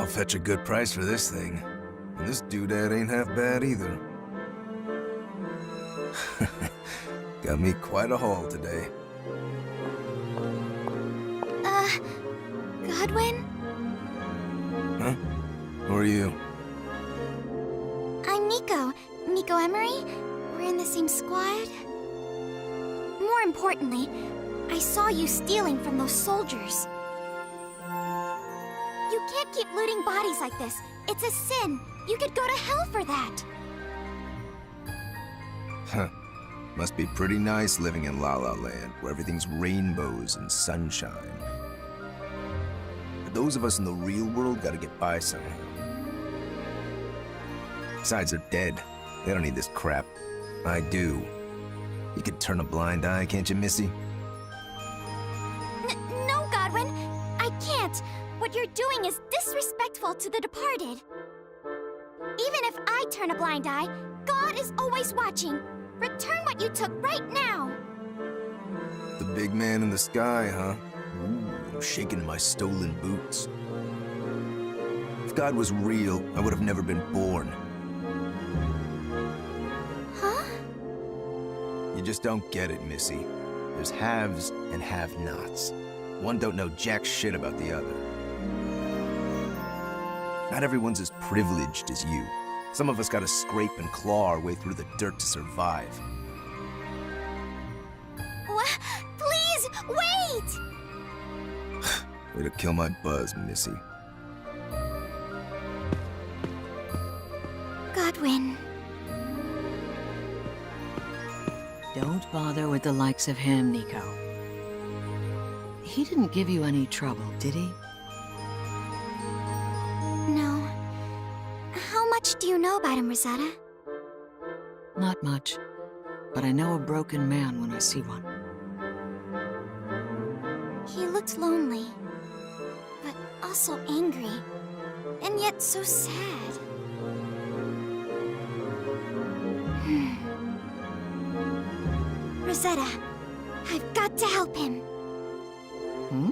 I'll fetch a good price for this thing. And this doodad ain't half bad either. Got me quite a haul today. Godwin? Huh? Who are you? I'm Nico. Nico Emery. We're in the same squad. More importantly, I saw you stealing from those soldiers. You can't keep looting bodies like this. It's a sin. You could go to hell for that. Huh. Must be pretty nice living in La La Land, where everything's rainbows and sunshine. But those of us in the real world gotta get by somehow. Besides, they're dead. They don't need this crap. I do. You can turn a blind eye, can't you, Missy? No, Godwin. I can't. What you're doing is disrespectful to the departed. Even if I turn a blind eye, God is always watching. Return what you took right now. The big man in the sky, huh? Ooh, I'm shaking my stolen boots. If God was real, I would have never been born. Huh? You just don't get it, Missy. There's haves and have-nots. One don't know jack shit about the other. Not everyone's as privileged as you. Some of us gotta scrape and claw our way through the dirt to survive. What? Please, wait! Way to kill my buzz, Missy. Godwin. Don't bother with the likes of him, Nico. He didn't give you any trouble, did he? No. How much do you know about him, Rosetta? Not much, but I know a broken man when I see one. He looked lonely, but also angry, and yet so sad. Rosetta, I've got to help him. Hmm?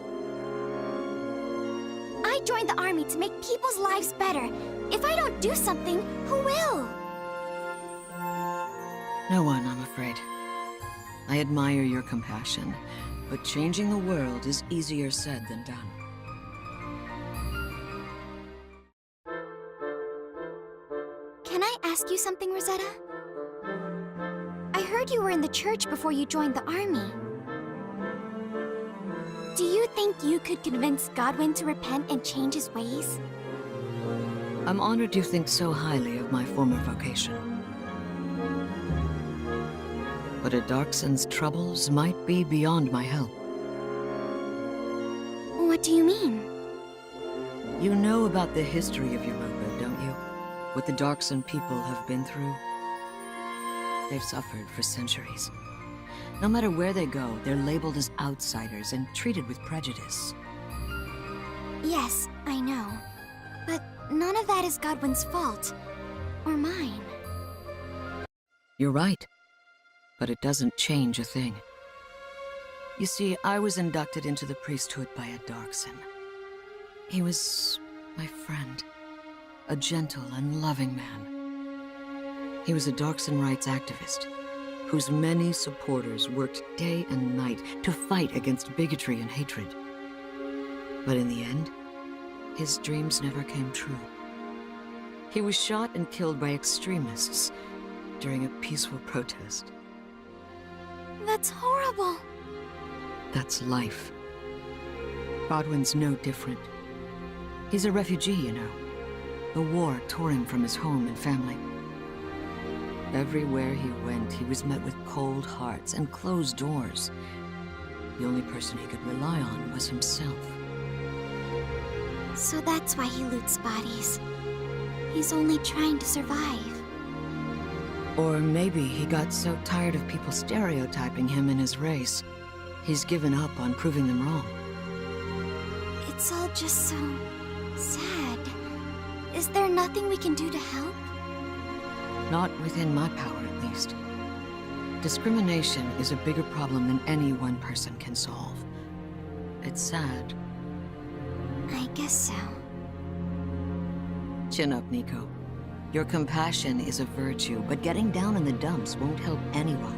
I joined the army to make people's lives better. If I don't do something, who will? No one, I'm afraid. I admire your compassion, but changing the world is easier said than done. Can I ask you something, Rosetta? I heard you were in the church before you joined the army. Do you think you could convince Godwin to repent and change his ways? I'm honored you think so highly of my former vocation. But a Darkson's troubles might be beyond my help. What do you mean? You know about the history of Europa, don't you? What the Darkson people have been through? They've suffered for centuries. No matter where they go, they're labeled as outsiders and treated with prejudice. Yes, I know. But none of that is Godwin's fault. Or mine. You're right. But it doesn't change a thing. You see, I was inducted into the priesthood by a Darkson. He was my friend. A gentle and loving man. He was a Darkson rights activist, whose many supporters worked day and night to fight against bigotry and hatred. But in the end, his dreams never came true. He was shot and killed by extremists during a peaceful protest. That's horrible. That's life. Godwin's no different. He's a refugee, you know. The war tore him from his home and family. Everywhere he went, he was met with cold hearts and closed doors. The only person he could rely on was himself. So that's why he loots bodies. He's only trying to survive. Or maybe he got so tired of people stereotyping him and his race, he's given up on proving them wrong. It's all just so sad. Is there nothing we can do to help? Not within my power, at least. Discrimination is a bigger problem than any one person can solve. It's sad. I guess so. Chin up, Nico. Your compassion is a virtue, but getting down in the dumps won't help anyone.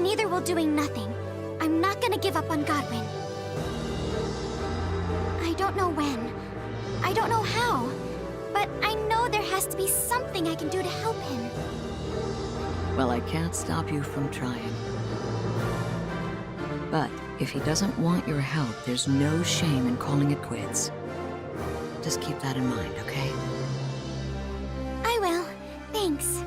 Neither will doing nothing. I'm not gonna give up on Godwin. I don't know when. I don't know how. But I know there has to be something I can do to help him. Well, I can't stop you from trying. But if he doesn't want your help, there's no shame in calling it quits. Just keep that in mind, okay? I will. Thanks.